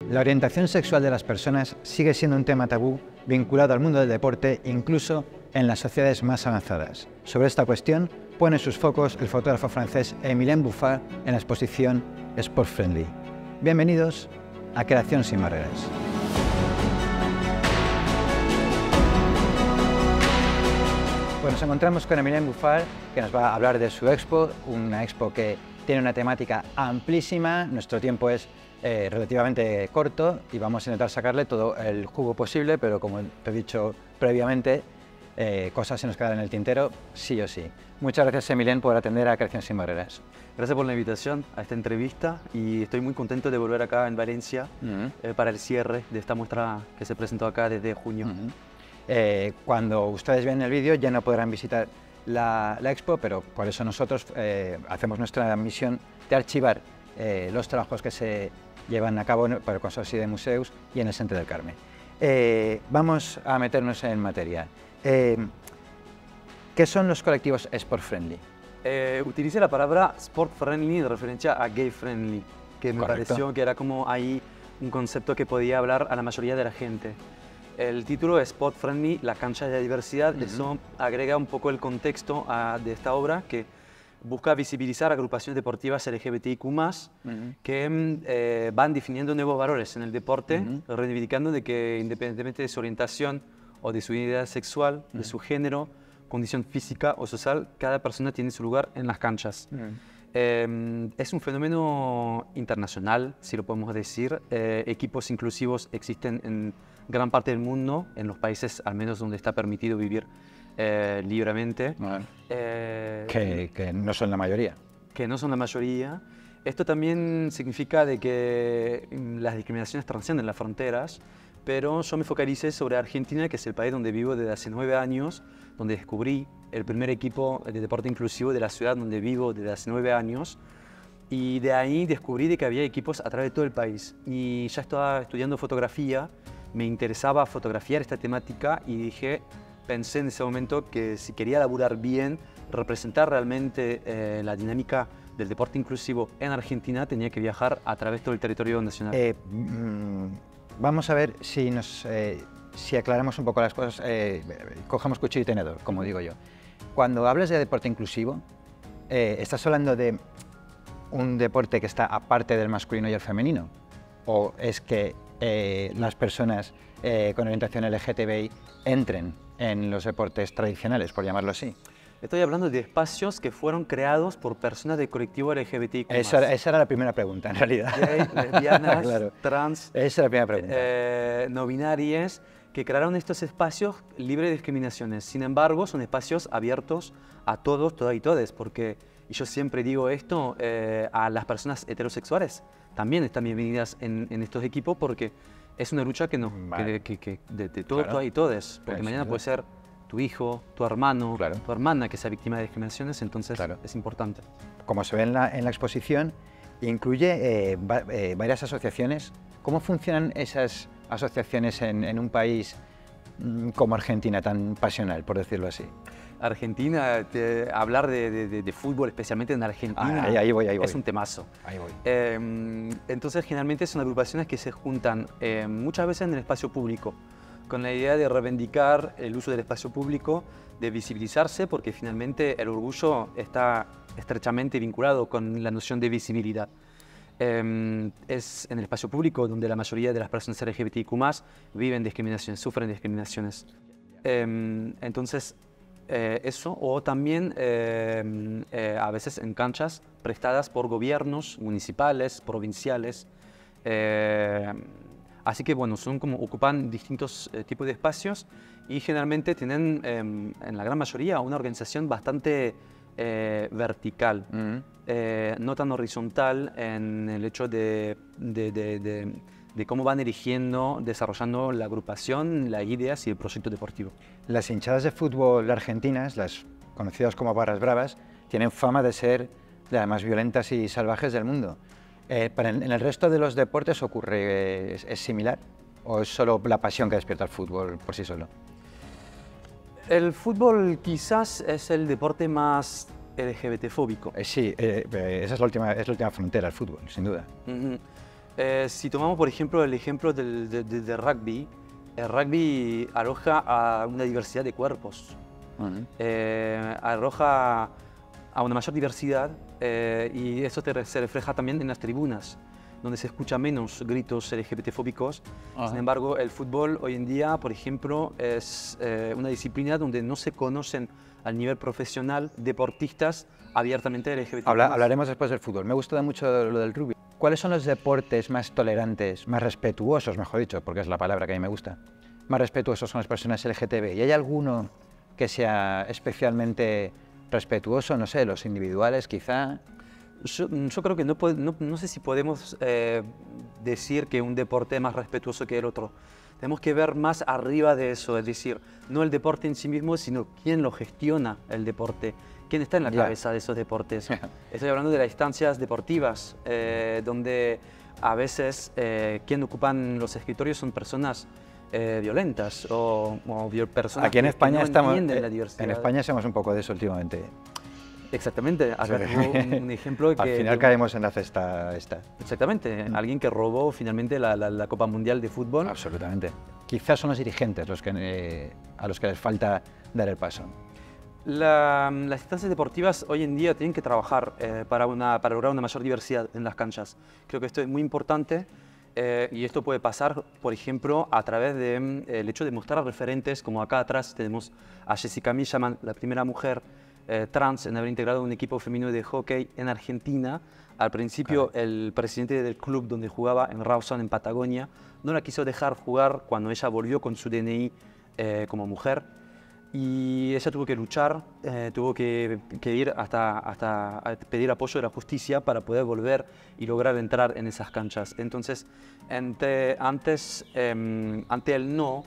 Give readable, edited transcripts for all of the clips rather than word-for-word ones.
La orientación sexual de las personas sigue siendo un tema tabú vinculado al mundo del deporte, incluso en las sociedades más avanzadas. Sobre esta cuestión pone sus focos el fotógrafo francés Emilien Buffard en la exposición Sport Friendly. Bienvenidos a Creación sin Barreras. Pues nos encontramos con Emilien Buffard, que nos va a hablar de su expo, una expo que tiene una temática amplísima. Nuestro tiempo es relativamente corto y vamos a intentar sacarle todo el jugo posible, pero como te he dicho previamente, cosas se nos quedan en el tintero, sí o sí. Muchas gracias, Emilien, por atender a Creación sin Barreras. Gracias por la invitación a esta entrevista y estoy muy contento de volver acá en Valencia para el cierre de esta muestra que se presentó acá desde junio. Cuando ustedes vean el vídeo ya no podrán visitar la expo, pero por eso nosotros hacemos nuestra misión de archivar los trabajos que se llevan a cabo por el Consorcio de Museos y en el Centre del Carme. Vamos a meternos en materia. ¿Qué son los colectivos Sport Friendly? Utilicé la palabra Sport Friendly en referencia a Gay Friendly, que me Correcto. pareció que era como ahí un concepto que podía hablar a la mayoría de la gente. El título es Sport Friendly, la cancha de la diversidad. Eso agrega un poco el contexto de esta obra que busca visibilizar agrupaciones deportivas LGBTIQ+, que van definiendo nuevos valores en el deporte, reivindicando de que independientemente de su orientación o de su identidad sexual, de su género, condición física o social, cada persona tiene su lugar en las canchas. Es un fenómeno internacional, si lo podemos decir. Equipos inclusivos existen en gran parte del mundo, en los países al menos donde está permitido vivir libremente. Bueno, que no son la mayoría. Que no son la mayoría. Esto también significa de que las discriminaciones trascienden las fronteras, pero yo me focalicé sobre Argentina, que es el país donde vivo desde hace 9 años, donde descubrí el primer equipo de deporte inclusivo de la ciudad donde vivo desde hace 9 años. Y de ahí descubrí de que había equipos a través de todo el país. Y ya estaba estudiando fotografía, me interesaba fotografiar esta temática y pensé en ese momento que si quería laburar bien, representar realmente la dinámica del deporte inclusivo en Argentina, tenía que viajar a través de todo el territorio nacional. Vamos a ver si aclaramos un poco las cosas, cojamos cuchillo y tenedor, como digo yo. Cuando hablas de deporte inclusivo, ¿estás hablando de un deporte que está aparte del masculino y el femenino? ¿O es que las personas con orientación LGTBI entren en los deportes tradicionales, por llamarlo así? Estoy hablando de espacios que fueron creados por personas del colectivo LGBTIQ+. Esa era la primera pregunta, en realidad. Gay, lesbianas, claro. trans, Esa era la primera pregunta. no binarias, que crearon estos espacios libres de discriminaciones. Sin embargo, son espacios abiertos a todos, todas y todes, porque, y yo siempre digo esto, a las personas heterosexuales también están bienvenidas en estos equipos, porque es una lucha que, de todos, Claro. todas y todes, porque Pues, mañana puede ser tu hijo, tu hermano, Claro. tu hermana que sea víctima de discriminaciones, entonces Claro. es importante. Como se ve en la exposición, incluye varias asociaciones. ¿Cómo funcionan esas asociaciones en un país como Argentina, tan pasional, por decirlo así? Argentina, hablar de fútbol, especialmente en Argentina, Ahí voy. es un temazo. Ahí voy. Entonces, generalmente son agrupaciones que se juntan muchas veces en el espacio público, con la idea de reivindicar el uso del espacio público, de visibilizarse, porque finalmente el orgullo está estrechamente vinculado con la noción de visibilidad. Es en el espacio público donde la mayoría de las personas LGBTIQ+ viven discriminaciones, sufren discriminaciones. Entonces, eso, o también a veces en canchas prestadas por gobiernos municipales, provinciales. Así que bueno, ocupan distintos tipos de espacios y generalmente tienen en la gran mayoría una organización bastante vertical, no tan horizontal en el hecho de cómo van eligiendo, desarrollando la agrupación, las ideas y el proyecto deportivo. Las hinchadas de fútbol argentinas, las conocidas como barras bravas, tienen fama de ser de las más violentas y salvajes del mundo. ¿En el resto de los deportes ocurre, es similar? ¿O es solo la pasión que despierta el fútbol por sí solo? El fútbol quizás es el deporte más LGBT-fóbico. Sí, esa es la última frontera, el fútbol, sin duda. Si tomamos, por ejemplo, el ejemplo del rugby, el rugby arroja a una diversidad de cuerpos, arroja a una mayor diversidad y eso se refleja también en las tribunas, donde se escucha menos gritos LGBT-fóbicos. Sin embargo, el fútbol hoy en día, por ejemplo, es una disciplina donde no se conocen al nivel profesional deportistas abiertamente LGBT. Hablaremos después del fútbol. Me gusta mucho lo del rugby. ¿Cuáles son los deportes más tolerantes, más respetuosos, mejor dicho, porque es la palabra que a mí me gusta, más respetuosos con las personas LGTB? ¿Y hay alguno que sea especialmente respetuoso? No sé, los individuales quizá. Yo creo que no sé si podemos decir que un deporte es más respetuoso que el otro. Tenemos que ver más arriba de eso, es decir, no el deporte en sí mismo, sino quién lo gestiona el deporte, quién está en la cabeza de esos deportes. Estoy hablando de las instancias deportivas, donde a veces quien ocupan los escritorios son personas violentas o personas Aquí en España que no entienden la diversidad. En España somos un poco de eso últimamente. Exactamente, acá tengo un ejemplo que... Al final caemos en la cesta esta. Exactamente, alguien que robó finalmente la Copa Mundial de Fútbol. Absolutamente. Quizás son los dirigentes los que, a los que les falta dar el paso. Las instancias deportivas hoy en día tienen que trabajar para lograr una mayor diversidad en las canchas. Creo que esto es muy importante y esto puede pasar, por ejemplo, a través del hecho de mostrar referentes, como acá atrás tenemos a Jessica Millerman, la primera mujer trans en haber integrado un equipo femenino de hockey en Argentina. Al principio, el presidente del club donde jugaba, en Rawson, en Patagonia, no la quiso dejar jugar cuando ella volvió con su DNI como mujer. Y ella tuvo que luchar, tuvo que ir hasta pedir apoyo de la justicia para poder volver y lograr entrar en esas canchas. Entonces, ante el no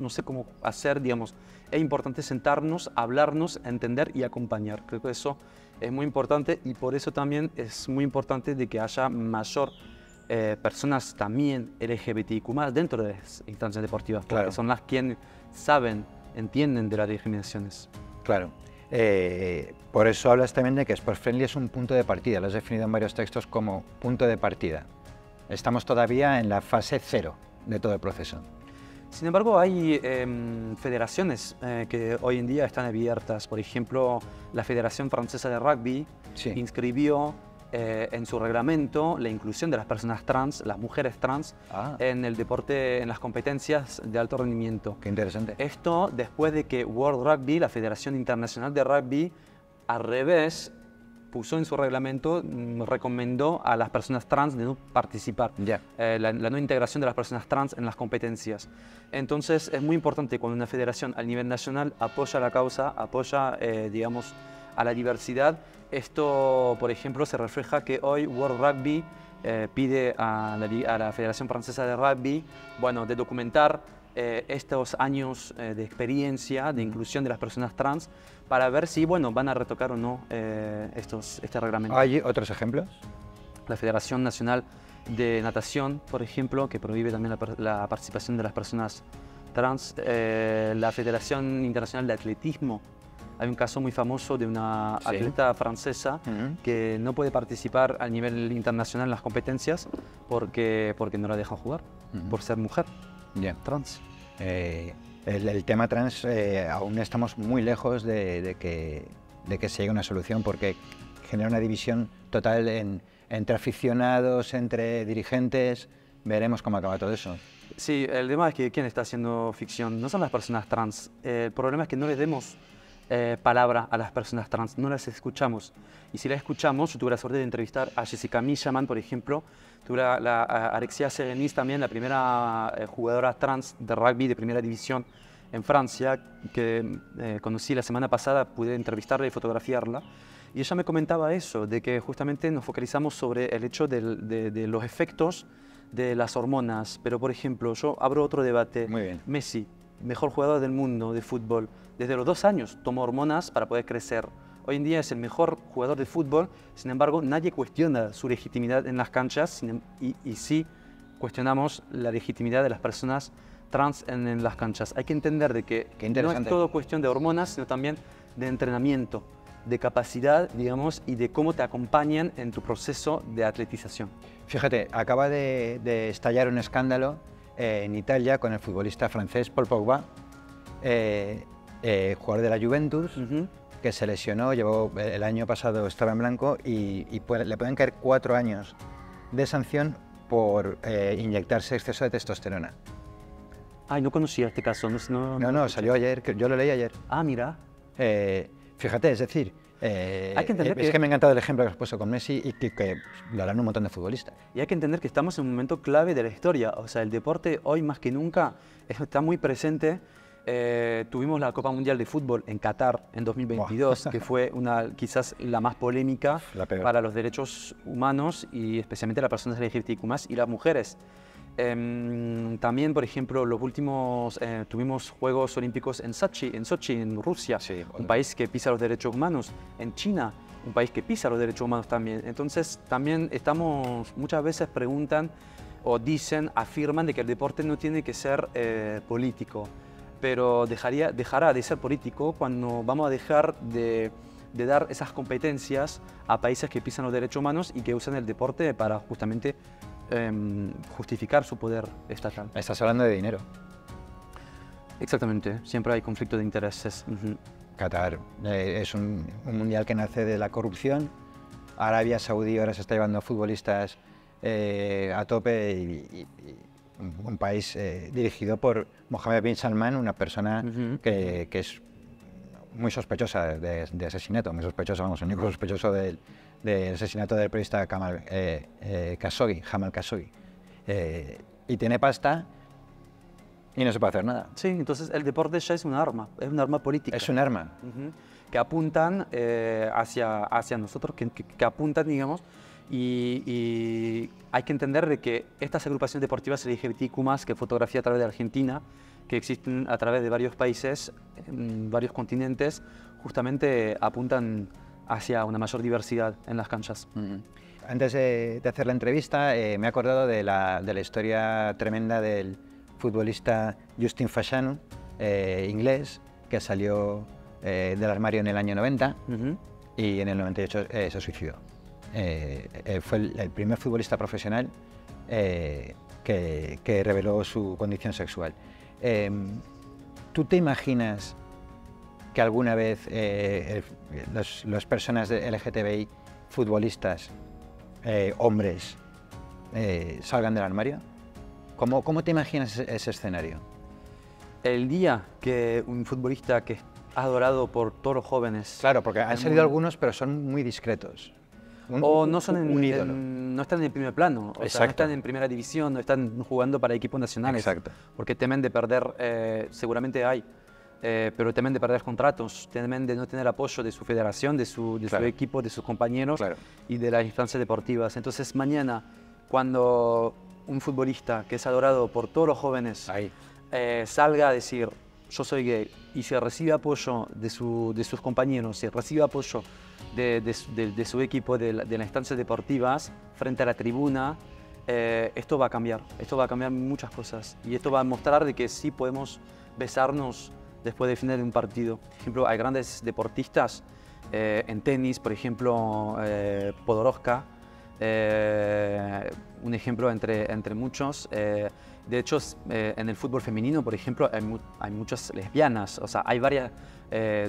sé cómo hacer, digamos, es importante sentarnos, hablarnos, entender y acompañar. Creo que eso es muy importante y por eso también es muy importante de que haya mayor personas también LGBTIQ+ dentro de las instancias deportivas, porque son las quienes entienden de las discriminaciones. Claro. Por eso hablas también de que Sport Friendly es un punto de partida, lo has definido en varios textos como punto de partida. Estamos todavía en la fase 0 de todo el proceso. Sin embargo, hay federaciones que hoy en día están abiertas. Por ejemplo, la Federación Francesa de Rugby inscribió en su reglamento la inclusión de las personas trans, las mujeres trans, en el deporte, en las competencias de alto rendimiento. Qué interesante. Esto después de que World Rugby, la Federación Internacional de Rugby, al revés, puso en su reglamento, recomendó a las personas trans de no participar, la no integración de las personas trans en las competencias. Entonces es muy importante cuando una federación a nivel nacional apoya la causa, apoya, digamos, a la diversidad. Esto, por ejemplo, se refleja que hoy World Rugby pide a la Federación Francesa de Rugby, bueno, de documentar estos años de experiencia, de inclusión de las personas trans, para ver si, bueno, van a retocar o no este reglamento. ¿Hay otros ejemplos? La Federación Nacional de Natación, por ejemplo, que prohíbe también la participación de las personas trans. La Federación Internacional de Atletismo. Hay un caso muy famoso de una atleta francesa que no puede participar a nivel internacional en las competencias porque no la dejan jugar, por ser mujer trans. El tema trans aún estamos muy lejos de que se llegue a una solución porque genera una división total entre aficionados, entre dirigentes. Veremos cómo acaba todo eso. Sí, el tema es que ¿quién está haciendo ficción? No son las personas trans. El problema es que no les demos palabra a las personas trans, no las escuchamos. Y si las escuchamos, yo tuve la suerte de entrevistar a Jessica Millerman, por ejemplo, tuve a Alexia Serenis también, la primera jugadora trans de rugby de primera división en Francia, que conocí la semana pasada, pude entrevistarla y fotografiarla. Y ella me comentaba eso, de que justamente nos focalizamos sobre el hecho de los efectos de las hormonas. Pero, por ejemplo, yo abro otro debate. Muy bien. Messi, mejor jugador del mundo de fútbol, desde los 2 años tomó hormonas para poder crecer. Hoy en día es el mejor jugador de fútbol, sin embargo, nadie cuestiona su legitimidad en las canchas y sí cuestionamos la legitimidad de las personas trans en las canchas. Hay que entender de que no es todo cuestión de hormonas, sino también de entrenamiento. de capacidad, digamos, y de cómo te acompañan en tu proceso de atletización. Fíjate, acaba de estallar un escándalo en Italia con el futbolista francés Paul Pogba, jugador de la Juventus, que se lesionó, el año pasado estaba en blanco y le pueden caer 4 años de sanción por inyectarse exceso de testosterona. Ay, no conocía este caso. No, salió ayer, yo lo leí ayer. Ah, mira. Fíjate, es decir, hay que entender es que me ha encantado el ejemplo que has puesto con Messi y que lo harán un montón de futbolistas. Y hay que entender que estamos en un momento clave de la historia. O sea, el deporte hoy más que nunca está muy presente. Tuvimos la Copa Mundial de Fútbol en Qatar en 2022, que fue quizás la más polémica para los derechos humanos y especialmente las personas LGBTQ+, y las mujeres. También, por ejemplo, tuvimos Juegos Olímpicos en Sochi, en Rusia, sí, un país que pisa los derechos humanos, en China, un país que pisa los derechos humanos también. Entonces, también muchas veces preguntan o afirman de que el deporte no tiene que ser político, pero dejará de ser político cuando vamos a dejar de dar esas competencias a países que pisan los derechos humanos y que usan el deporte para justamente justificar su poder estatal. Estás hablando de dinero. Exactamente, siempre hay conflicto de intereses. Qatar es un mundial que nace de la corrupción. Arabia Saudí ahora se está llevando a futbolistas a tope y un país dirigido por Mohammed bin Salman, una persona que es muy sospechosa de asesinato, muy sospechosa, vamos, el único sospechoso del asesinato del periodista Jamal Khashoggi. Y tiene pasta y no se puede hacer nada. Sí, entonces el deporte ya es un arma política. Es un arma. Que apuntan hacia nosotros, que apuntan, digamos, y hay que entender de que estas agrupaciones deportivas LGBTQ+, que fotografía a través de Argentina, que existen a través de varios países, en varios continentes, justamente apuntan hacia una mayor diversidad en las canchas. Antes de hacer la entrevista me he acordado de la historia tremenda del futbolista Justin Fashanu, inglés, que salió del armario en el año 90 y en el 98 se suicidó. Fue el primer futbolista profesional que reveló su condición sexual. ¿Tú te imaginas que alguna vez las personas de LGTBI, futbolistas, hombres, salgan del armario? ¿Cómo te imaginas ese escenario? El día que un futbolista que es adorado por todos los jóvenes... Claro, porque han salido algunos, pero son muy discretos. No están en el primer plano, o sea, no están en primera división, no están jugando para equipos nacionales. Exacto. Porque temen de perder, seguramente hay, pero temen de perder contratos, temen de no tener apoyo de su federación, de su equipo, de sus compañeros y de las instancias deportivas. Entonces mañana, cuando un futbolista que es adorado por todos los jóvenes salga a decir yo soy gay y se recibe apoyo de sus compañeros, se recibe apoyo de su equipo, de las instancias deportivas frente a la tribuna, esto va a cambiar muchas cosas y esto va a mostrar de que sí podemos besarnos después del final de un partido. Por ejemplo, hay grandes deportistas en tenis, por ejemplo, Podoroska, un ejemplo entre muchos. De hecho, en el fútbol femenino, por ejemplo, hay muchas lesbianas, o sea, hay varias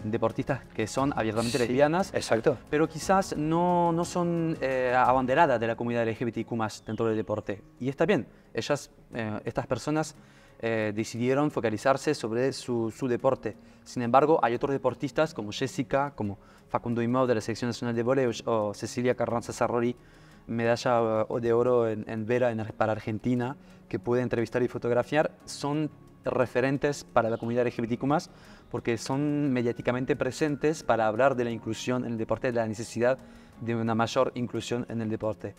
deportistas que son abiertamente lesbianas, pero quizás no son abanderadas de la comunidad LGBTQ+ dentro del deporte. Y está bien, estas personas decidieron focalizarse sobre su deporte. Sin embargo, hay otros deportistas como Jessica, como Facundo Imau de la Selección Nacional de Vóley o Cecilia Carranza Sarrori, medalla de oro en Vera para Argentina, que pude entrevistar y fotografiar, son referentes para la comunidad LGBTQ+, porque son mediáticamente presentes para hablar de la inclusión en el deporte, de la necesidad de una mayor inclusión en el deporte.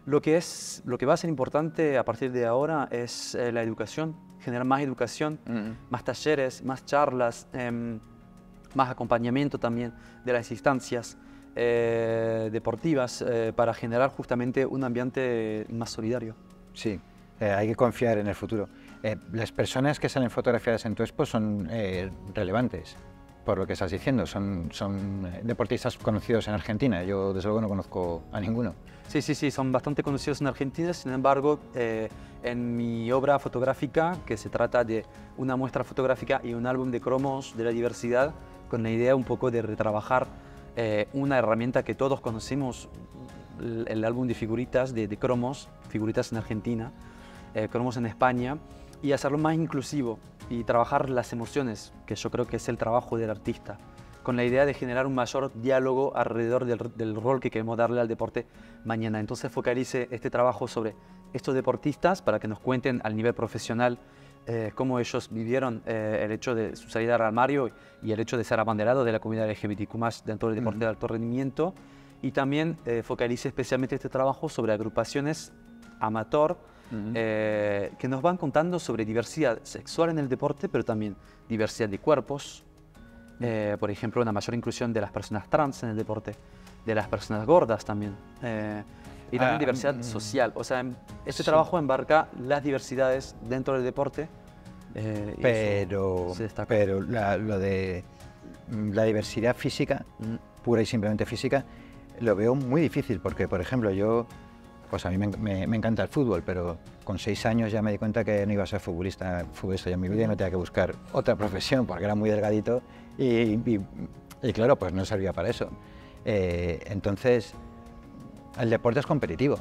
Lo que va a ser importante a partir de ahora es la educación, generar más educación, más talleres, más charlas, más acompañamiento también de las instancias deportivas para generar justamente un ambiente más solidario. Sí, hay que confiar en el futuro. Las personas que salen fotografiadas en tu expo son relevantes. por lo que estás diciendo. Son deportistas conocidos en Argentina. Yo, desde luego, no conozco a ninguno. Sí, sí, sí, son bastante conocidos en Argentina. Sin embargo, en mi obra fotográfica, que se trata de una muestra fotográfica y un álbum de cromos de la diversidad, con la idea un poco de retrabajar una herramienta que todos conocemos, el álbum de figuritas, de cromos, figuritas en Argentina, cromos en España, y hacerlo más inclusivo y trabajar las emociones, que yo creo que es el trabajo del artista, con la idea de generar un mayor diálogo alrededor del rol que queremos darle al deporte mañana. Entonces focalice este trabajo sobre estos deportistas para que nos cuenten al nivel profesional cómo ellos vivieron el hecho de su salida al armario y el hecho de ser abanderados de la comunidad LGBTQ+ dentro del deporte de alto rendimiento. Y también focalice especialmente este trabajo sobre agrupaciones amateur que nos van contando sobre diversidad sexual en el deporte, pero también diversidad de cuerpos. Por ejemplo, una mayor inclusión de las personas trans en el deporte, de las personas gordas también. Y también diversidad social. O sea, este trabajo embarca las diversidades dentro del deporte. Pero lo de la diversidad física, pura y simplemente física, lo veo muy difícil porque, por ejemplo, pues a mí me encanta el fútbol, pero con 6 años ya me di cuenta que no iba a ser futbolista ya en mi vida y no tenía que buscar otra profesión porque era muy delgadito y claro, pues no servía para eso. Entonces, el deporte es competitivo.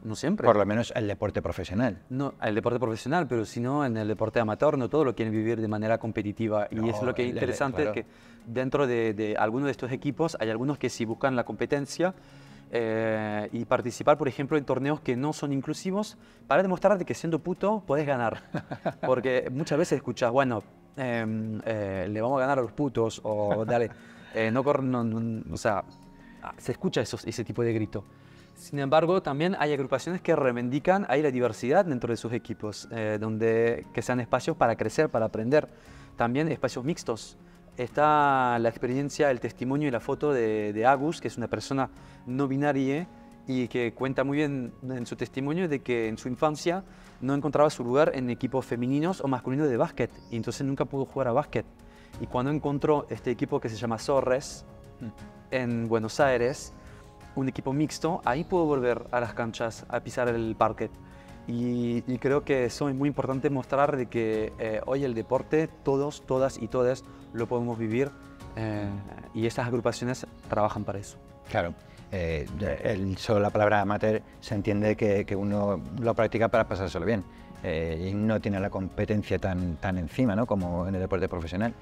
No siempre. Por lo menos el deporte profesional. No, el deporte profesional, pero si no, en el deporte amateur no todo lo quieren vivir de manera competitiva. Y es lo que es interesante, claro, que dentro de algunos de estos equipos hay algunos que sí buscan la competencia y participar, por ejemplo, en torneos que no son inclusivos para demostrar de que siendo puto puedes ganar. Porque muchas veces escuchas, bueno, le vamos a ganar a los putos o dale, o sea, se escucha ese tipo de grito. Sin embargo, también hay agrupaciones que reivindican ahí la diversidad dentro de sus equipos, que sean espacios para crecer, para aprender. También espacios mixtos. Está la experiencia, el testimonio y la foto de Agus, que es una persona no binaria y que cuenta muy bien en su testimonio de que en su infancia no encontraba su lugar en equipos femeninos o masculinos de básquet y entonces nunca pudo jugar a básquet. Y cuando encontró este equipo que se llama Zorres en Buenos Aires, un equipo mixto, ahí pudo volver a las canchas, a pisar el parquet. Y creo que eso es muy importante mostrar de que hoy el deporte, todos, todas y todes lo podemos vivir y estas agrupaciones trabajan para eso. Claro, solo la palabra amateur se entiende que uno lo practica para pasárselo bien y no tiene la competencia tan encima, ¿no?, como en el deporte profesional.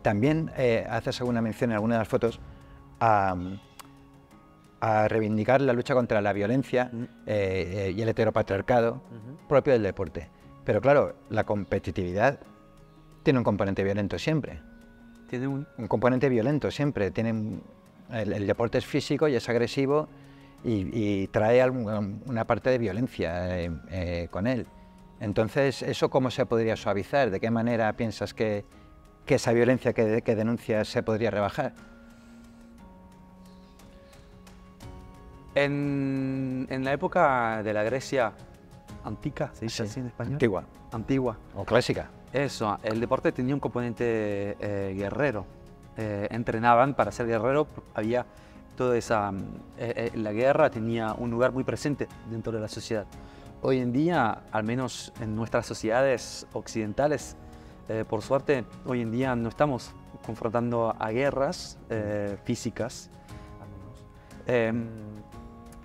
También haces alguna mención en alguna de las fotos a reivindicar la lucha contra la violencia y el heteropatriarcado propio del deporte. Pero claro, la competitividad tiene un componente violento siempre. Tiene un componente violento siempre. El deporte es físico y es agresivo y trae una parte de violencia con él. Entonces, ¿eso cómo se podría suavizar? ¿De qué manera piensas que esa violencia que denuncias se podría rebajar? En la época de la Grecia antigua, ¿se dice así en español? Antigua. Antigua. O clásica. Eso, el deporte tenía un componente guerrero. Entrenaban para ser guerrero, había toda esa... la guerra tenía un lugar muy presente dentro de la sociedad. Hoy en día, al menos en nuestras sociedades occidentales, por suerte, hoy en día no estamos confrontando a guerras físicas.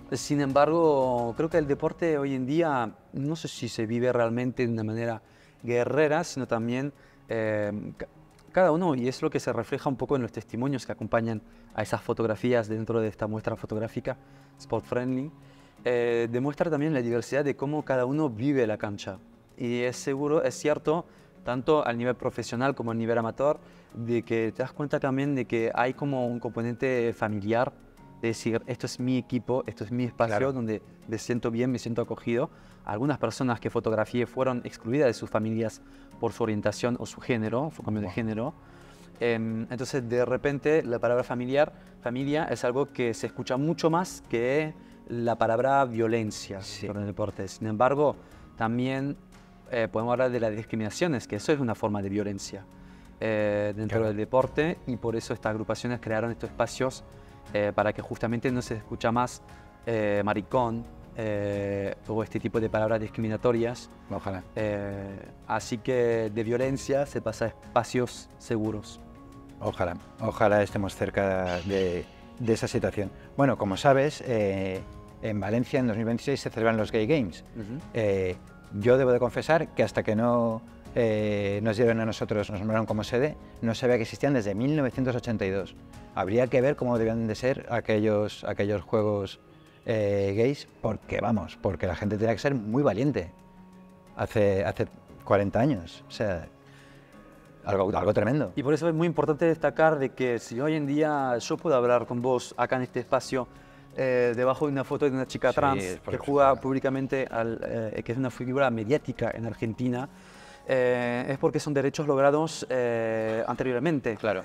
Sin embargo, creo que el deporte hoy en día, no sé si se vive realmente de una manera guerrera, sino también cada uno, y es lo que se refleja un poco en los testimonios que acompañan a esas fotografías dentro de esta muestra fotográfica, Sport Friendly, demuestra también la diversidad de cómo cada uno vive la cancha. Y es cierto, tanto al nivel profesional como al nivel amateur, de que te das cuenta también de que hay como un componente familiar, de decir, esto es mi equipo, esto es mi espacio, claro, donde me siento bien, me siento acogido. Algunas personas que fotografié fueron excluidas de sus familias por su orientación o su género, su cambio de género. Entonces, de repente, la palabra familia es algo que se escucha mucho más que la palabra violencia en el deporte. Sin embargo, también podemos hablar de las discriminaciones, que eso es una forma de violencia. dentro del deporte, y por eso estas agrupaciones crearon estos espacios para que justamente no se escucha más maricón o este tipo de palabras discriminatorias. Ojalá. Así que de violencia se pasa a espacios seguros. Ojalá, ojalá estemos cerca de esa situación. Bueno, como sabes, en Valencia en 2026 se celebran los Gay Games. Yo debo de confesar que hasta que no nos dieron a nosotros, nos nombraron como sede, no sabía que existían desde 1982. Habría que ver cómo debían de ser aquellos juegos gays, porque vamos, porque la gente tenía que ser muy valiente hace 40 años. O sea, algo tremendo. Y por eso es muy importante destacar de que si hoy en día yo puedo hablar con vos acá en este espacio, debajo de una foto de una chica trans que juega públicamente, que es una figura mediática en Argentina, es porque son derechos logrados anteriormente. Claro.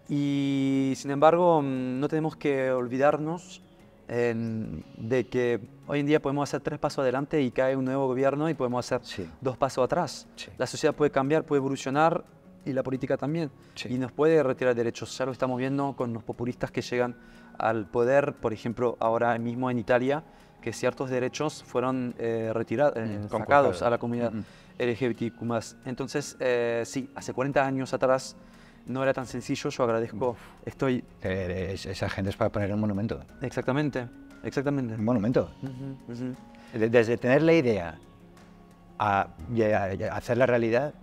Y sin embargo, no tenemos que olvidarnos de que hoy en día podemos hacer 3 pasos adelante y cae un nuevo gobierno y podemos hacer 2 pasos atrás. La sociedad puede cambiar, puede evolucionar, y la política también. Y nos puede retirar derechos. Ya lo estamos viendo con los populistas que llegan al poder, por ejemplo, ahora mismo en Italia, que ciertos derechos fueron retirados, sacados a la comunidad LGBTQ+. Entonces, sí, hace 40 años atrás no era tan sencillo. Yo agradezco, Esa gente es para poner un monumento. Exactamente, exactamente. Un monumento. Desde tener la idea a hacer la realidad.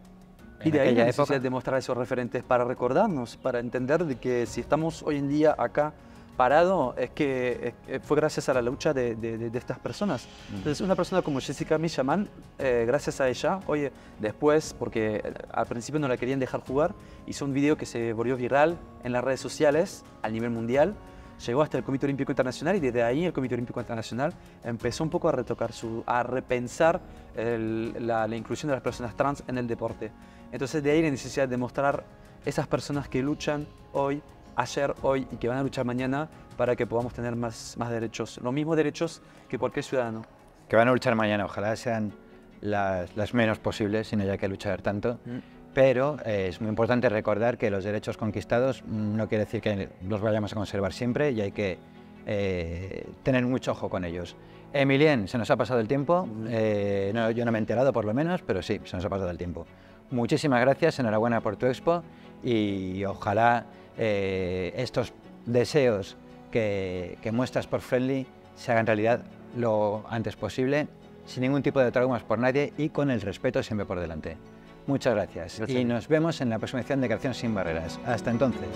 Y de ahí la necesidad de mostrar esos referentes para recordarnos, para entender de que si estamos hoy en día acá parado, es que fue gracias a la lucha de estas personas. Entonces, una persona como Jessica Michaman, gracias a ella, oye, después, porque al principio no la querían dejar jugar, hizo un video que se volvió viral en las redes sociales a nivel mundial, llegó hasta el Comité Olímpico Internacional, y desde ahí el Comité Olímpico Internacional empezó un poco a repensar la inclusión de las personas trans en el deporte. Entonces, de ahí la necesidad de mostrar esas personas que luchan hoy, ayer, hoy y que van a luchar mañana para que podamos tener más derechos, los mismos derechos que cualquier ciudadano. Que van a luchar mañana, ojalá sean las menos posibles, si no haya que luchar tanto. Pero es muy importante recordar que los derechos conquistados no quiere decir que los vayamos a conservar siempre, y hay que tener mucho ojo con ellos. Emilien, se nos ha pasado el tiempo. Yo no me he enterado, por lo menos, pero sí, se nos ha pasado el tiempo. Muchísimas gracias, enhorabuena por tu expo, y ojalá estos deseos que muestras por Friendly se hagan realidad lo antes posible, sin ningún tipo de traumas por nadie y con el respeto siempre por delante. Muchas gracias. Y nos vemos en la próxima edición de Creación sin Barreras. Hasta entonces.